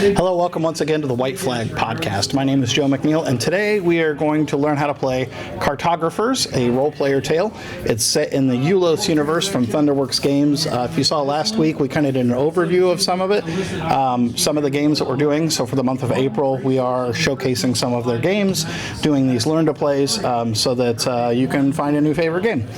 Hello, welcome once again to the White Flag Podcast. My name is Joe McNeil, and today we are going to learn how to play Cartagrophers, a role-player tale. It's set in the Ulos universe from Thunderworks games. If you saw last week, we kind of did an overview of some of it, some of the games that we're doing. So for the month of April, we are showcasing some of their games, doing these learn-to-plays so that you can find a new favorite game.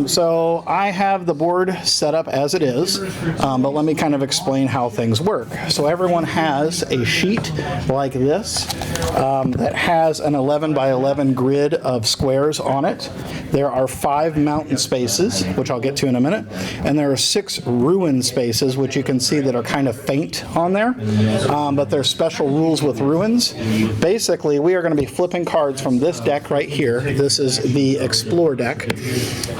So I have the board set up as it is, but let me kind of explain how things work. So everyone has a sheet like this that has an 11 by 11 grid of squares on it. There are 5 mountain spaces, which I'll get to in a minute, and there are 6 ruin spaces, which you can see that are kind of faint on there, but there's special rules with ruins. Basically, we are going to be flipping cards from this deck right here. This is the Explore deck,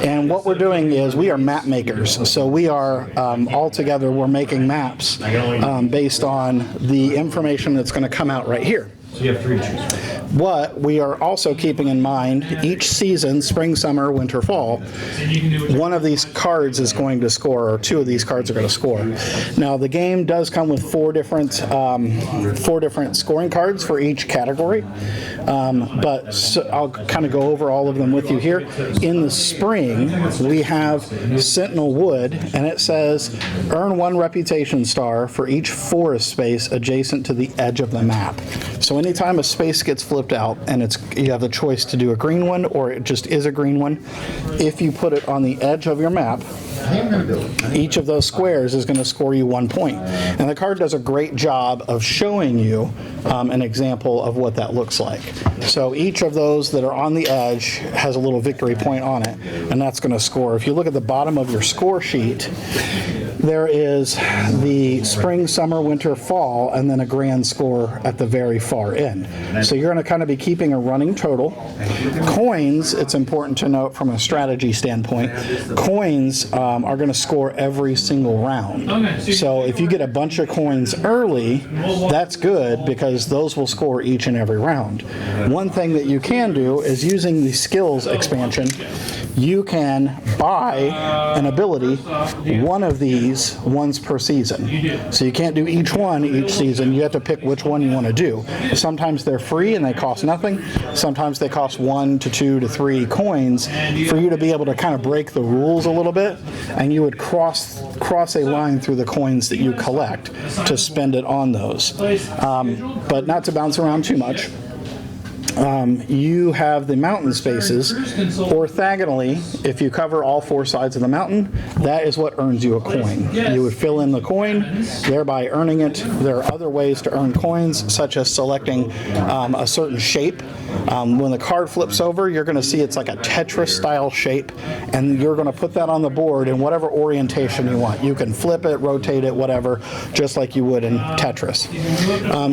and what we're doing is we are map makers. So we are all together, we're making maps based on the information that's going to come out right here. So you have 3 to choose from. What we are also keeping in mind, each season, spring, summer, winter, fall, one of these cards is going to score, or 2 of these cards are going to score. Now, the game does come with 4 different scoring cards for each category, I'll kind of go over all of them with you here. In the spring, we have Sentinel Wood, and it says, earn 1 reputation star for each forest space adjacent to the edge of the map. So anytime a space gets flipped out and you have the choice to do a green one or it just is a green one, if you put it on the edge of your map, each of those squares is going to score you 1 point. And the card does a great job of showing you an example of what that looks like. So each of those that are on the edge has a little victory point on it, and that's going to score. If you look at the bottom of your score sheet, there is the spring, summer, winter, fall, and then a grand score at the very far end. So you're going to kind of be keeping a running total. Coins, it's important to note from a strategy standpoint, coins are going to score every single round. So if you get a bunch of coins early, that's good because those will score each and every round. One thing that you can do is using the skills expansion, you can buy an ability, one of these once per season. So you can't do each one each season. You have to pick which one you want to do. Sometimes they're free and they cost nothing. Sometimes they cost 1 to 2 to 3 coins for you to be able to kind of break the rules a little bit, and you would cross a line through the coins that you collect to spend it on those. But not to bounce around too much. You have the mountain spaces. Orthogonally, if you cover all 4 sides of the mountain, that is what earns you a coin. You would fill in the coin, thereby earning it. There are other ways to earn coins, such as selecting a certain shape. When the card flips over, you're going to see it's like a Tetris-style shape, and you're going to put that on the board in whatever orientation you want. You can flip it, rotate it, whatever, just like you would in Tetris.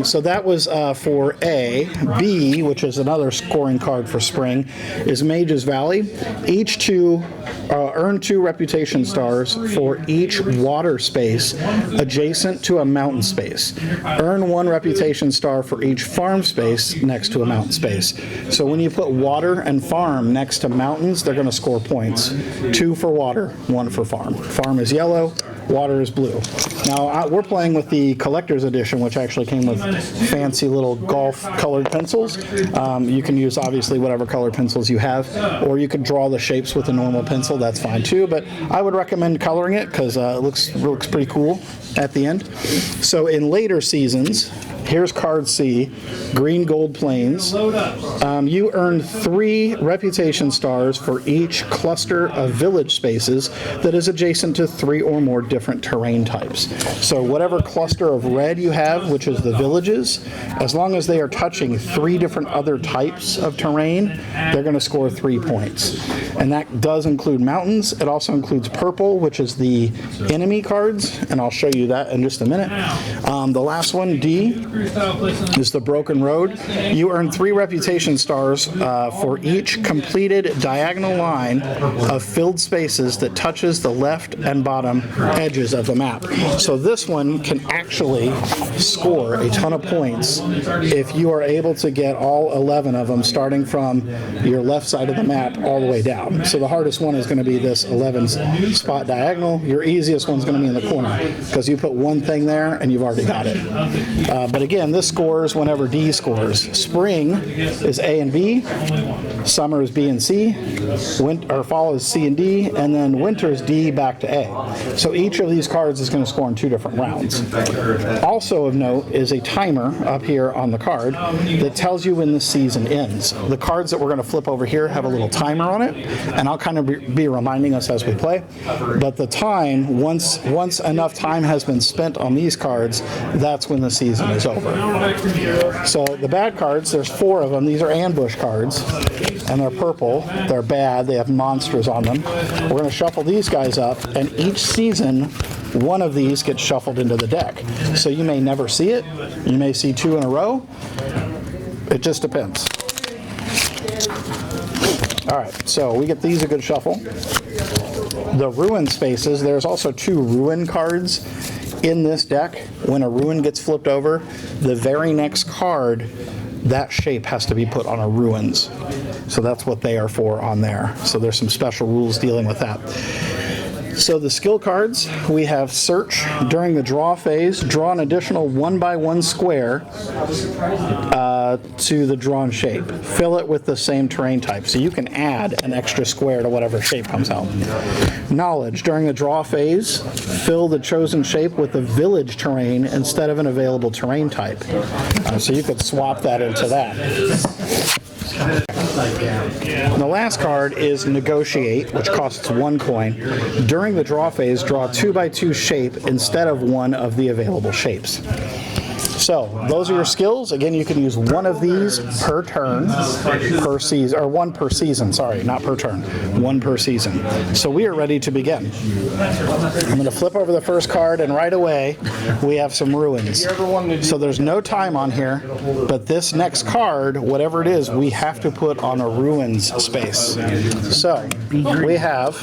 So that was for A. B, which is another scoring card for spring, is Mage's Valley. Each 2 earn 2 reputation stars for each water space adjacent to a mountain space. Earn 1 reputation star for each farm space next to a mountain space. So when you put water and farm next to mountains, they're going to score points. 2 for water, 1 for farm. Farm is yellow, water is blue. Now, we're playing with the collector's edition, which actually came with fancy little golf colored pencils. You can use, obviously, whatever colored pencils you have, or you could draw the shapes with a normal pencil. That's fine, too, but I would recommend coloring it because it looks pretty cool at the end. So in later seasons, here's card C, Green Gold Plains. You earn 3 reputation stars for each cluster of village spaces that is adjacent to 3 or more different terrain types. So whatever cluster of red you have, which is the villages, as long as they are touching 3 different other types of terrain, they're going to score 3 points. And that does include mountains. It also includes purple, which is the enemy cards, and I'll show you that in just a minute. The last one, D, is the broken road. You earn 3 reputation stars for each completed diagonal line of filled spaces that touches the left and bottom edges of the map. So this one can actually score a ton of points if you are able to get all 11 of them starting from your left side of the map all the way down. So the hardest one is going to be this 11 spot diagonal. Your easiest one's going to be in the corner because you put one thing there and you've already got it. But again, this scores whenever D scores. Spring is A and B, summer is B and C, fall is C and D, and then winter is D back to A. So each of these cards is going to score in 2 different rounds. Also of note is a timer up here on the card that tells you when the season ends. The cards that we're going to flip over here have a little timer on it, and I'll kind of be reminding us as we play. But the time, once enough time has been spent on these cards, that's when the season is over. So the bad cards, there's 4 of them. These are ambush cards, and they're purple. They're bad. They have monsters on them. We're going to shuffle these guys up, and each season, one of these gets shuffled into the deck. So you may never see it. You may see 2 in a row. It just depends. All right, so we get these a good shuffle. The ruin spaces, there's also 2 ruin cards in this deck. When a ruin gets flipped over, the very next card, that shape has to be put on a ruins. So that's what they are for on there. So there's some special rules dealing with that. So the skill cards, we have search. During the draw phase, draw an additional 1x1 square to the drawn shape. Fill it with the same terrain type. So you can add an extra square to whatever shape comes out. Knowledge. During the draw phase, fill the chosen shape with the village terrain instead of an available terrain type. So you could swap that into that. The last card is Negotiate, which costs 1 coin. During the draw phase, draw a 2x2 shape instead of one of the available shapes. So those are your skills. Again, you can use one of these per turn, per season, or 1 per season, sorry, not per turn, 1 per season. So we are ready to begin. I'm going to flip over the first card, and right away we have some ruins. So there's no time on here, but this next card, whatever it is, we have to put on a ruins space. So we have...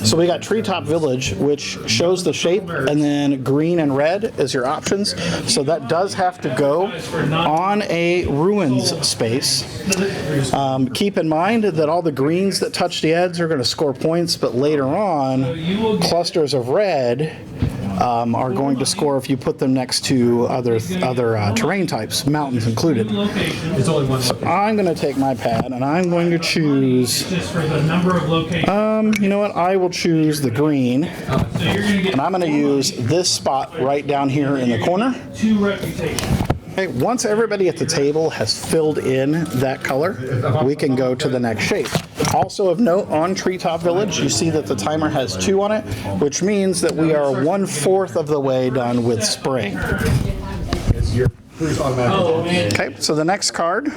So we got Treetop Village, which shows the shape, and then green and red is your options. So that does have to go on a ruins space. Keep in mind that all the greens that touch the edge are going to score points, but later on, clusters of red are going to score if you put them next to other terrain types, mountains included. So I'm going to take my pad and I'm going to choose, you know what, I will choose the green, and I'm going to use this spot right down here in the corner. Okay, once everybody at the table has filled in that color, we can go to the next shape. Also of note, on Treetop Village, you see that the timer has 2 on it, which means that we are 1/4 of the way done with spring. Okay, so the next card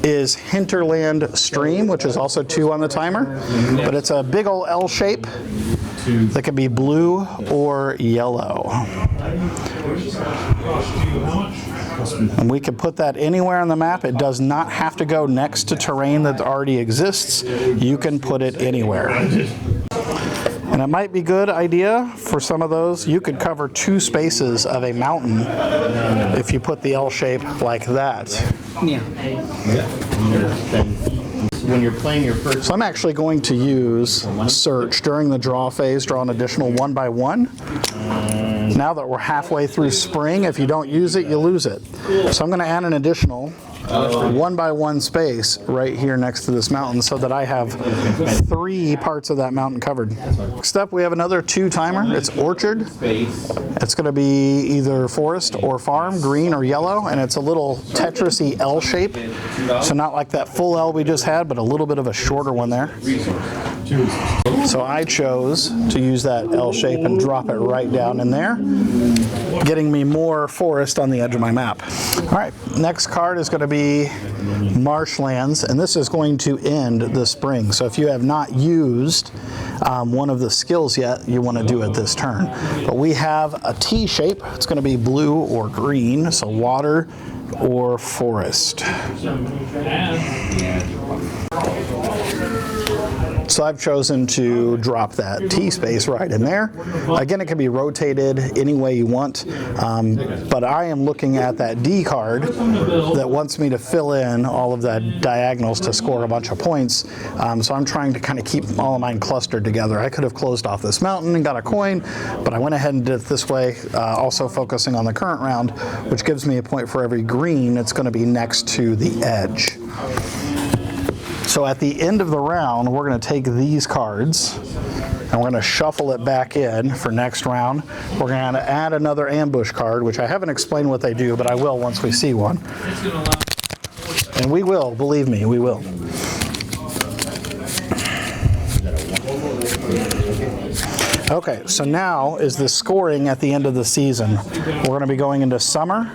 is Hinterland Stream, which is also 2 on the timer, but it's a big old L shape that can be blue or yellow. And we can put that anywhere on the map. It does not have to go next to terrain that already exists. You can put it anywhere. And it might be a good idea for some of those. You could cover 2 spaces of a mountain if you put the L shape like that. Yeah. When you're playing your first... So I'm actually going to use search during the draw phase, draw an additional 1x1. Now that we're halfway through spring, if you don't use it, you lose it. So I'm going to add an additional 1x1 space right here next to this mountain so that I have 3 parts of that mountain covered. Next up, we have another 2 timer. It's Orchard. It's going to be either forest or farm, green or yellow, and it's a little Tetris-y L shape. So not like that full L we just had, but a little bit of a shorter one there. So I chose to use that L shape and drop it right down in there, getting me more forest on the edge of my map. All right, next card is going to be Marshlands, and this is going to end the spring. So if you have not used one of the skills yet, you want to do it this turn. But we have a T shape. It's going to be blue or green, so water or forest. So I've chosen to drop that T space right in there. Again, it can be rotated any way you want, but I am looking at that D card that wants me to fill in all of that diagonals to score a bunch of points. So I'm trying to kind of keep all of mine clustered together. I could have closed off this mountain and got a coin, but I went ahead and did it this way, also focusing on the current round, which gives me a point for every green. It's going to be next to the edge. So at the end of the round, we're going to take these cards and we're going to shuffle it back in for next round. We're going to add another ambush card, which I haven't explained what they do, but I will once we see one. And we will, believe me, we will. Okay, so now is the scoring at the end of the season. We're going to be going into summer,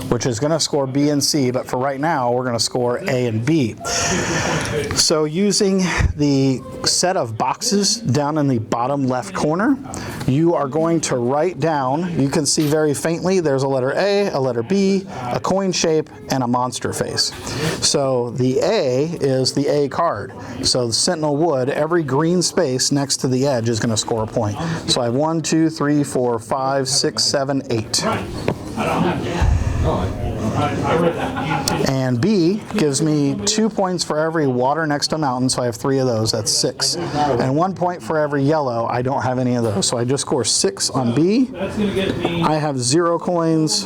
which is going to score B and C, but for right now, we're going to score A and B. So using the set of boxes down in the bottom left corner, you are going to write down, you can see very faintly, there's a letter A, a letter B, a coin shape, and a monster face. So the A is the A card. So the Sentinel Wood, every green space next to the edge is going to score a point. So I have 1, 2, 3, 4, 5, 6, 7, 8. And B gives me 2 points for every water next to mountain, so I have 3 of those, that's 6. And 1 point for every yellow, I don't have any of those, so I just score 6 on B. I have 0 coins,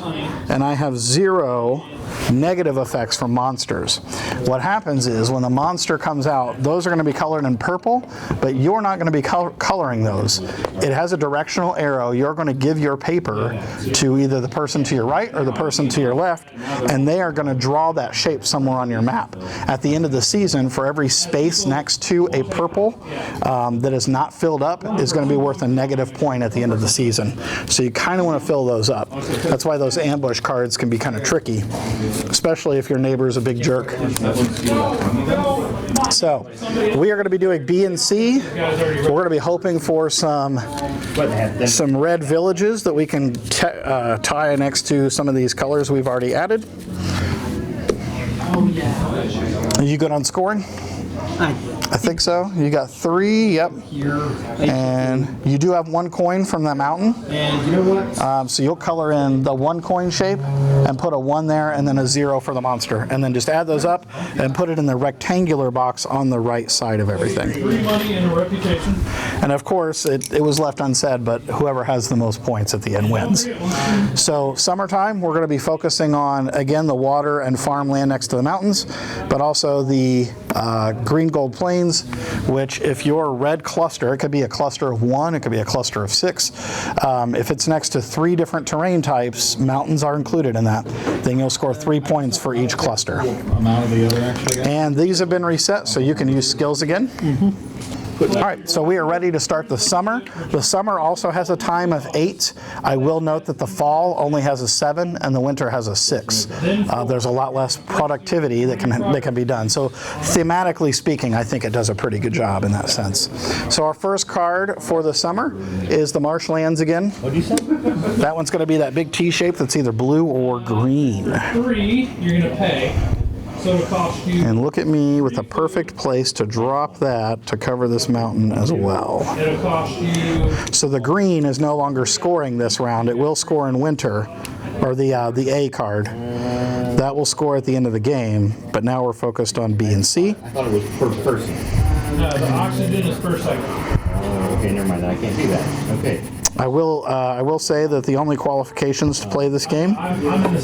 and I have 0 negative effects from monsters. What happens is when the monster comes out, those are going to be colored in purple, but you're not going to be coloring those. It has a directional arrow. You're going to give your paper to either the person to your right or the person to your left, and they are going to draw that shape somewhere on your map. At the end of the season, for every space next to a purple that is not filled up is going to be worth a negative point at the end of the season. So you kind of want to fill those up. That's why those ambush cards can be kind of tricky, especially if your neighbor is a big jerk. So we are going to be doing B and C. We're going to be hoping for some red villages that we can tie next to some of these colors we've already added. Are you good on scoring? I think so. You got 3, yep. And you do have 1 coin from that mountain. And you know what? So you'll color in the 1 coin shape and put a 1 there and then a 0 for the monster. And then just add those up and put it in the rectangular box on the right side of everything. Free money and a reputation. And of course, it was left unsaid, but whoever has the most points at the end wins. So summertime, we're going to be focusing on, again, the water and farmland next to the mountains, but also the green gold plains, which if your red cluster, it could be a cluster of 1, it could be a cluster of 6. If it's next to 3 different terrain types, mountains are included in that. Then you'll score 3 points for each cluster. And these have been reset, so you can use skills again. All right, so we are ready to start the summer. The summer also has a time of 8. I will note that the fall only has a 7 and the winter has a 6. There's a lot less productivity that can be done. So thematically speaking, I think it does a pretty good job in that sense. So our first card for the summer is the Marshlands again. What do you say? That one's going to be that big T shape that's either blue or green. 3, you're going to pay. So it costs you. And look at me with a perfect place to drop that to cover this mountain as well. It'll cost you. So the green is no longer scoring this round. It will score in winter, or the A card. That will score at the end of the game, but now we're focused on B and C. I thought it was per person. No, the oxygen is per second. Oh, okay, never mind. I can't do that. Okay. I will say that the only qualifications to play this game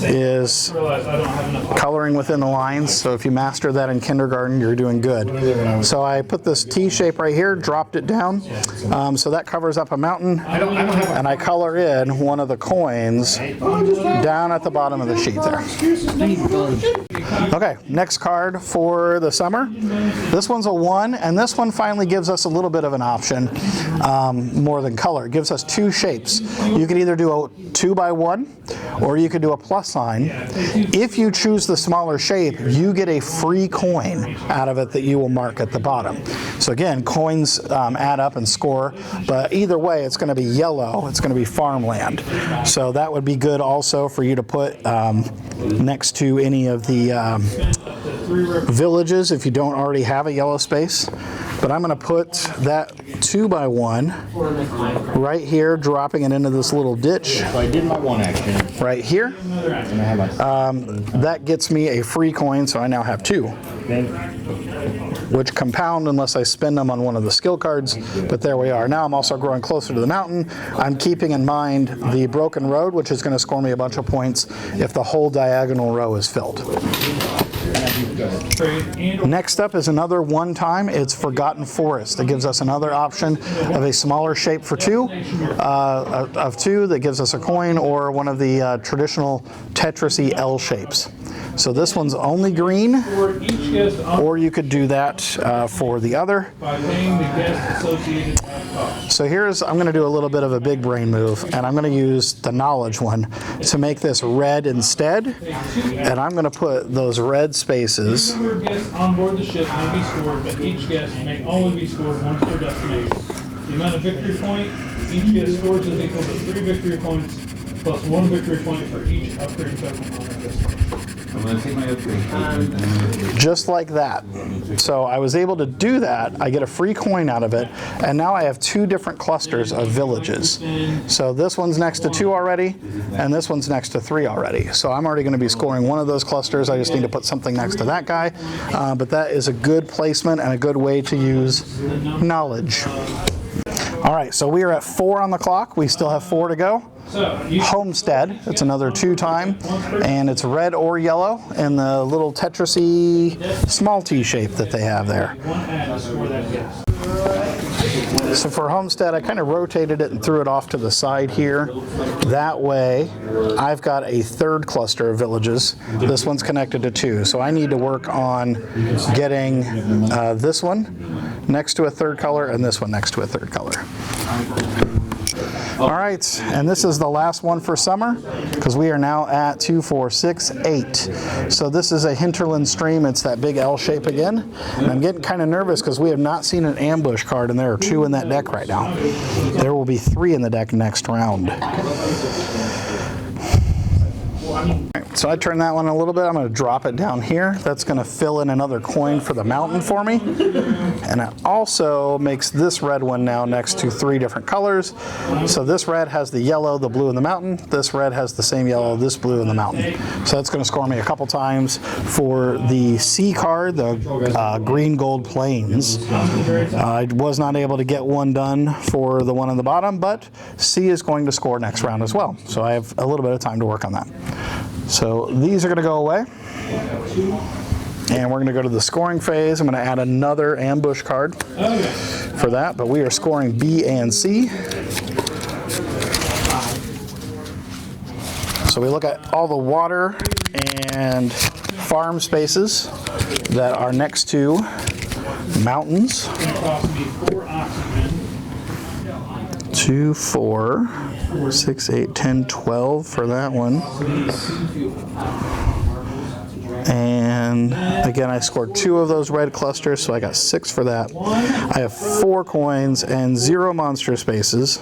is coloring within the lines. So if you master that in kindergarten, you're doing good. So I put this T shape right here, dropped it down, so that covers up a mountain, and I color in one of the coins down at the bottom of the sheet there. Okay, next card for the summer. This one's a 1, and this one finally gives us a little bit of an option, more than color. It gives us 2 shapes. You can either do a 2x1 or you could do a plus sign. If you choose the smaller shape, you get a free coin out of it that you will mark at the bottom. So again, coins add up and score, but either way it's going to be yellow, it's going to be farmland. So that would be good also for you to put next to any of the villages if you don't already have a yellow space. But I'm going to put that 2x1 right here, dropping it into this little ditch. So I did my 1 action. Right here. And I have my That gets me a free coin, so I now have 2. Which compound unless I spend them on one of the skill cards, but there we are. Now I'm also growing closer to the mountain. I'm keeping in mind the broken road, which is going to score me a bunch of points if the whole diagonal row is filled. Next up is another 1 time. It's Forgotten Forest. It gives us another option of a smaller shape for 2, of 2 that gives us a coin, or one of the traditional Tetris-y L shapes. So this one's only green, or you could do that for the other. So I'm going to do a little bit of a big brain move, and I'm going to use the knowledge one to make this red instead. And I'm going to put those red spaces. Guests on board the ship may be scored, but each guest may only be scored once per destination. The amount of victory point each guest scores is equal to 3 victory points plus 1 victory point for each upgrade token on that destination. I'm going to take my upgrade. Just like that. So I was able to do that. I get a free coin out of it, and now I have 2 different clusters of villages. So this one's next to 2 already, and this one's next to 3 already. So I'm already going to be scoring one of those clusters. I just need to put something next to that guy. But that is a good placement and a good way to use knowledge. All right, so we are at 4 on the clock. We still have 4 to go. Homestead, it's another 2 time, and it's red or yellow in the little Tetris-y small T shape that they have there. So for Homestead, I kind of rotated it and threw it off to the side here. That way, I've got a 3rd cluster of villages. This one's connected to 2, so I need to work on getting this one next to a 3rd color and this one next to a 3rd color. All right, and this is the last one for summer, because we are now at 2, 4, 6, 8. So this is a hinterland stream. It's that big L shape again. And I'm getting kind of nervous because we have not seen an ambush card, and there are 2 in that deck right now. There will be 3 in the deck next round. So I turn that one a little bit. I'm going to drop it down here. That's going to fill in another coin for the mountain for me. And it also makes this red one now next to 3 different colors. So this red has the yellow, the blue, and the mountain. This red has the same yellow, this blue, and the mountain. So that's going to score me a couple times for the C card, the green gold plains. I was not able to get one done for the one on the bottom, but C is going to score next round as well. So I have a little bit of time to work on that. So these are going to go away, and we're going to go to the scoring phase. I'm going to add another ambush card for that, but we are scoring B and C. So we look at all the water and farm spaces that are next to mountains. 2, 4, 6, 8, 10, 12 for that one. And again, I scored 2 of those red clusters, so I got 6 for that. I have 4 coins and 0 monster spaces,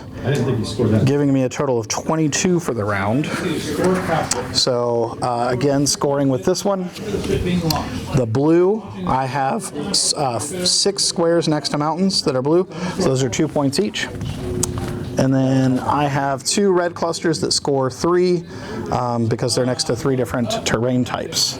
giving me a total of 22 for the round. So again, scoring with this one. The blue, I have 6 squares next to mountains that are blue, so those are 2 points each. And then I have 2 red clusters that score 3 because they're next to 3 different terrain types.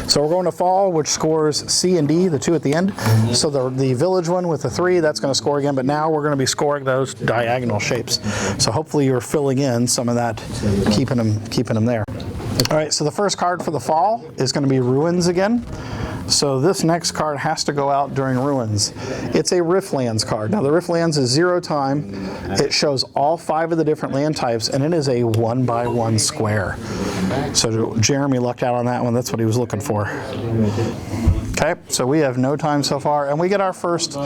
So So we're going to fall, which scores C and D, the two at the end. So the village one with the 3, that's going to score again, but now we're going to be scoring those diagonal shapes. So hopefully you're filling in some of that, keeping them there. All right, so the first card for the fall is going to be Ruins again. So this next card has to go out during Ruins. It's a Riftlands card. Now the Riftlands is 0 time. It shows all 5 of the different land types, and it is a 1x1 square. So Jeremy lucked out on that one. That's what he was looking for. Okay, so we have no time so far, and we get our first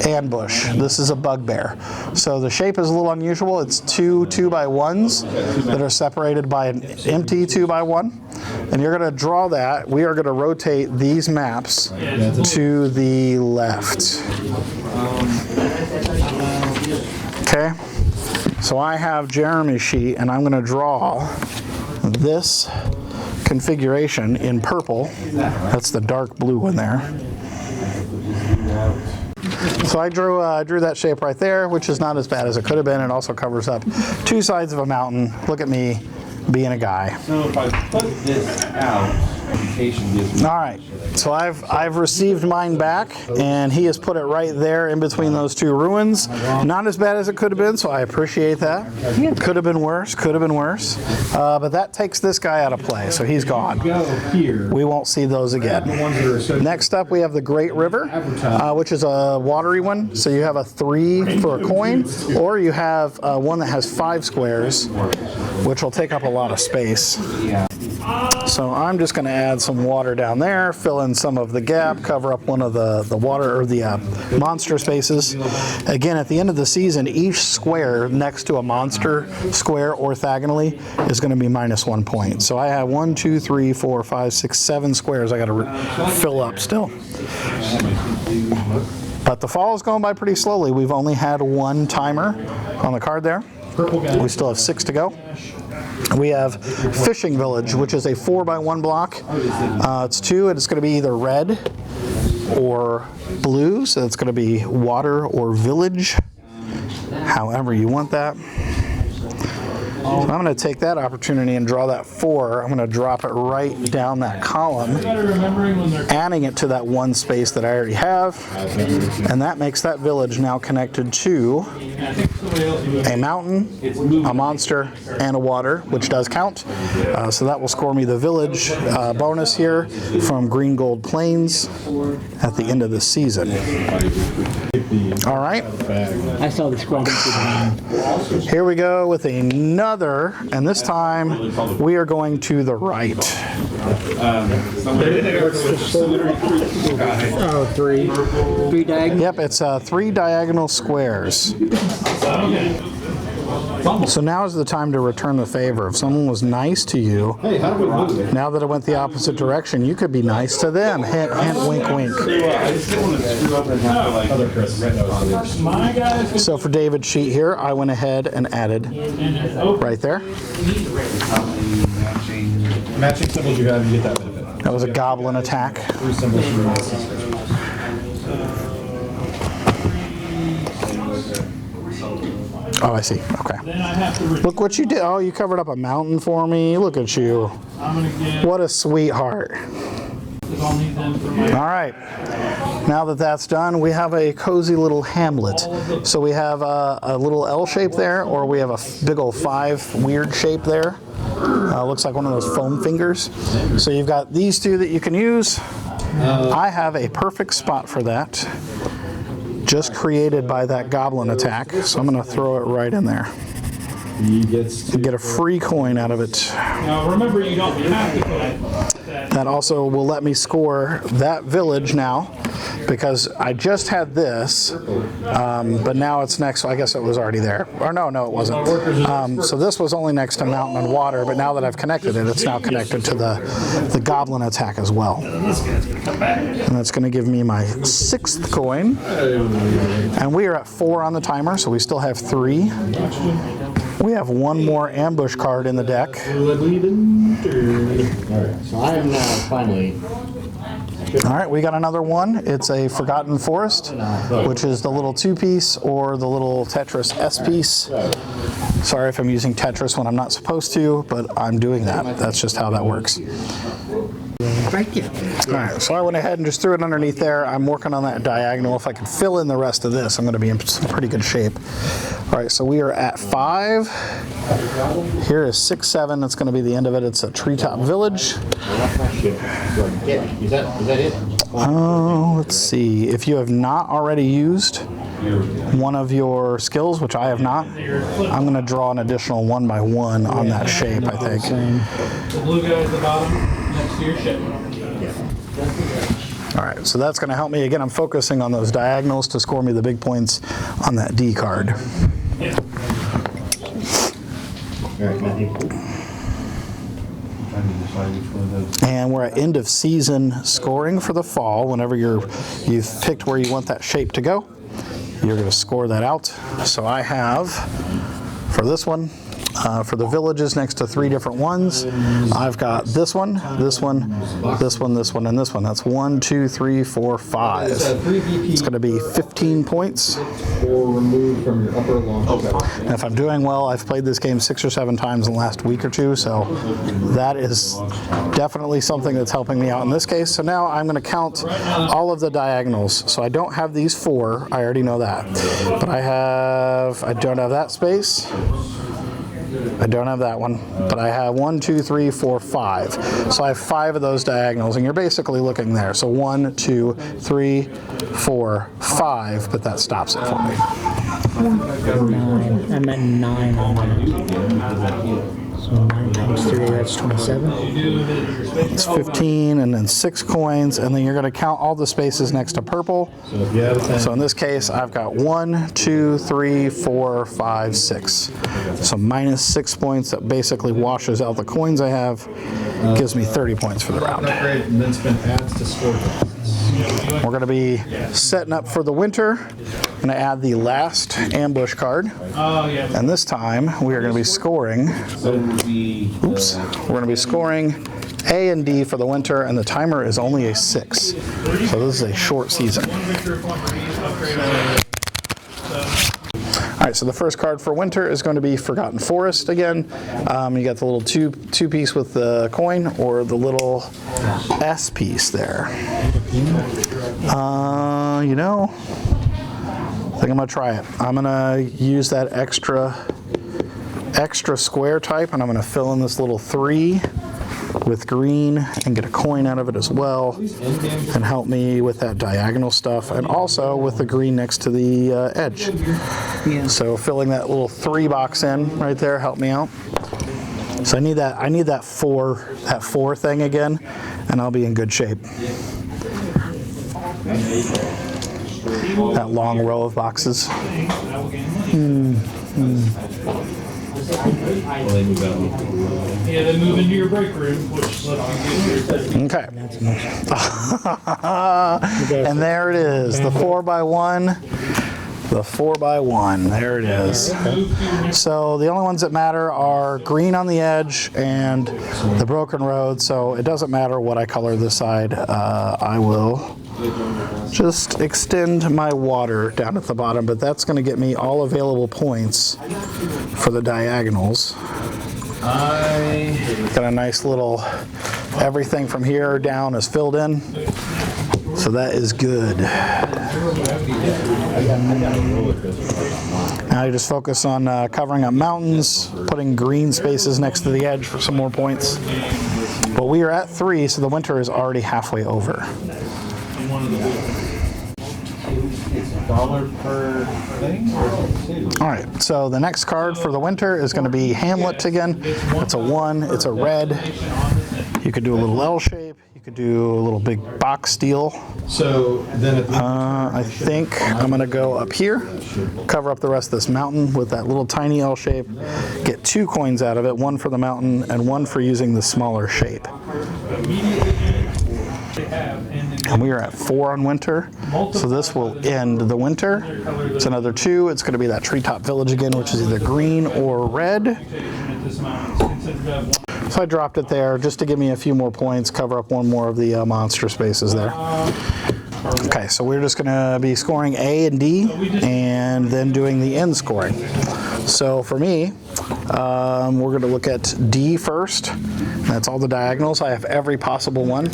ambush. This is a bugbear. So the shape is a little unusual. It's 2 2x1s that are separated by an empty 2x1. And you're going to draw that. We are going to rotate these maps to the left. Okay, so I have Jeremy's sheet, and I'm going to draw this configuration in purple. That's the dark blue one there. So I drew that shape right there, which is not as bad as it could have been. It also covers up 2 sides of a mountain. Look at me being a guy. So if I put this out, all right, so I've received mine back, and he has put it right there in between those 2 ruins. Not as bad as it could have been, so I appreciate that. Could have been worse, but that takes this guy out of play, so he's gone. We won't see those again. Next up, we have the Great River, which is a watery one. So you have a 3 for a coin, or you have one that has 5 squares, which will take up a lot of space. So I'm just going to add some water down there, fill in some of the gap, cover up one of the water or the monster spaces. Again, at the end of the season, each square next to a monster square orthogonally is going to be -1 point. So I have 1, 2, 3, 4, 5, 6, 7 squares I got to fill up still. But the fall is going by pretty slowly. We've only had 1 timer on the card there. We still have 6 to go. We have Fishing Village, which is a 4x1 block. It's 2, and it's going to be either red or blue, so it's going to be water or village, however you want that. So I'm going to take that opportunity and draw that 4. I'm going to drop it right down that column, adding it to that 1 space that I already have, and that makes that village now connected to a mountain, a monster, and a water, which does count. So that will score me the village bonus here from Green Gold Plains at the end of the season. All right. I saw the scroll. Here we go with another, and this time we are going to the right. Oh, 3. 3 diagonal. Yep, it's 3 diagonal squares. So now is the time to return the favor. If someone was nice to you, now that it went the opposite direction, you could be nice to them. Hint, hint, wink, wink. So for David's sheet here, I went ahead and added right there. Matching symbols you have, you get that benefit. That was a goblin attack. 3 symbols for your Oh, I see. Okay. Look what you did. Oh, you covered up a mountain for me. Look at you. What a sweetheart. All right. Now that that's done, we have a cozy little hamlet. So we have a little L shape there, or we have a big old 5 weird shape there. Looks like one of those foam fingers. So you've got these 2 that you can use. I have a perfect spot for that, just created by that goblin attack. So I'm going to throw it right in there. He gets to Get a free coin out of it. Now remember, you don't have to put That also will let me score that village now, because I just had this, but now it's next, so I guess it was already there. Or no, it wasn't. So this was only next to mountain and water, but now that I've connected it, it's now connected to the goblin attack as well. And that's going to give me my 6th coin. And we are at 4 on the timer, so we still have 3. We have 1 more ambush card in the deck. So I am now finally. All right, we got another one. It's a Forgotten Forest, which is the little 2-piece or the little Tetris S-piece. Sorry if I'm using Tetris when I'm not supposed to, but I'm doing that. That's just how that works. Right there. All right, so I went ahead and just threw it underneath there. I'm working on that diagonal. If I can fill in the rest of this, I'm going to be in some pretty good shape. All right, so we are at 5. Here is 6, 7. That's going to be the end of it. It's a treetop village. Is that it? Oh, let's see. If you have not already used one of your skills, which I have not, I'm going to draw an additional 1 by 1 on that shape, I think. The blue guy at the bottom, next to your ship. All right, so that's going to help me. Again, I'm focusing on those diagonals to score me the big points on that D card. Yeah. All right, Matthew. Trying to decide which one of those. And we're at end of season scoring for the fall. Whenever you've picked where you want that shape to go, you're going to score that out. So I have, for this one, for the villages next to 3 different ones, I've got this one, this one, this one, this one, and this one. That's 1, 2, 3, 4, 5. It's going to be 15 points. Or removed from your upper launch. And if I'm doing well, I've played this game 6 or 7 times in the last week or 2, so that is definitely something that's helping me out in this case. So now I'm going to count all of the diagonals. So I don't have these 4, I already know that. But I don't have that space. I don't have that one, but I have 1, 2, 3, 4, 5. So I have 5 of those diagonals, and you're basically looking there. So 1, 2, 3, 4, 5, but that stops it for me. 9. I'm at 9 on that. So 9 times 3, that's 27. It's 15, and then 6 coins, and then you're going to count all the spaces next to purple. So if you have a 10, So in this case, I've got 1, 2, 3, 4, 5, 6. So minus 6 points. That basically washes out the coins I have. Gives me 30 points for the round. upgrade and then spend adds to score points. We're going to be setting up for the winter. I'm going to add the last ambush card. Oh, yeah. And this time, we are going to be scoring. So it would be. Oops. We're going to be scoring A and D for the winter, and the timer is only a 6. So this is a short season. One victory point for each upgrade. All right, so the first card for winter is going to be Forgotten Forest again. You got the little two piece with the coin, or the little S piece there. You know, I think I'm going to try it. I'm going to use that extra square type, and I'm going to fill in this little 3 with green and get a coin out of it as well, and help me with that diagonal stuff, and also with the green next to the edge. Yeah. So filling that little 3 box in right there helped me out. So I need that 4 thing again, and I'll be in good shape. That long row of boxes. Yeah, they move into your break room, which lets you get your Okay. And there it is, the 4x1. The 4x1, there it is. So the only ones that matter are green on the edge and the broken road, so it doesn't matter what I color this side. I will just extend my water down at the bottom, but that's going to get me all available points for the diagonals. I got a nice little, everything from here down is filled in, so that is good. Now you just focus on covering up mountains, putting green spaces next to the edge for some more points. But we are at 3, so the winter is already halfway over. $1 per thing? All right, so the next card for the winter is going to be Hamlet again. It's a 1, it's a red. You could do a little L shape, you could do a little big box deal. So then at the I think I'm going to go up here, cover up the rest of this mountain with that little tiny L shape, get 2 coins out of it, 1 for the mountain and 1 for using the smaller shape. And we are at 4 on winter, so this will end the winter. It's another 2. It's going to be that treetop village again, which is either green or red. So I dropped it there just to give me a few more points, cover up 1 more of the monster spaces there. Okay, so we're just going to be scoring A and D, and then doing the end scoring. So for me, We're going to look at D first. That's all the diagonals. I have every possible one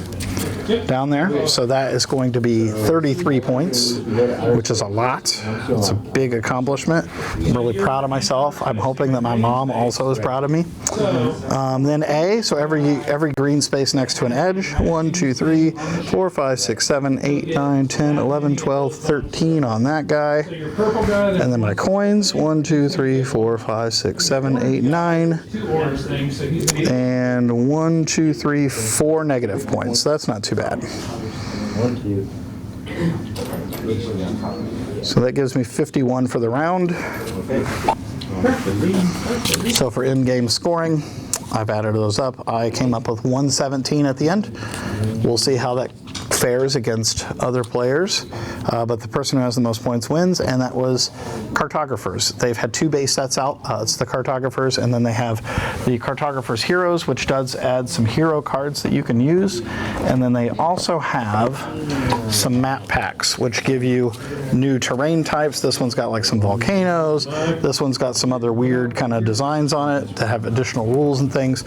down there. So that is going to be 33 points, which is a lot. It's a big accomplishment. I'm really proud of myself. I'm hoping that my mom also is proud of me. Then A, so every green space next to an edge. 1, 2, 3, 4, 5, 6, 7, 8, 9, 10, 11, 12, 13 on that guy. Your purple guy, And then my coins, 1, 2, 3, 4, 5, 6, 7, 8, 9. two orange things, so he's gonna get And 1, 2, 3, 4 negative points. So that's not too bad. So that gives me 51 for the round. So for in-game scoring, I've added those up. I came up with 117 at the end. We'll see how that fares against other players, but the person who has the most points wins, and that was Cartagrophers. They've had 2 base sets out. It's the Cartagrophers, and then they have the Cartagrophers Heroes, which does add some hero cards that you can use, and then they also have some map packs, which give you new terrain types. This one's got like some volcanoes. This one's got some other weird kind of designs on it that have additional rules and things.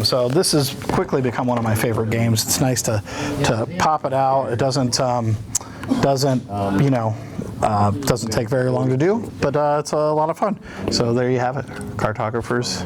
So this has quickly become one of my favorite games. It's nice to pop it out. It doesn't take very long to do, but it's a lot of fun. So there you have it, Cartographers.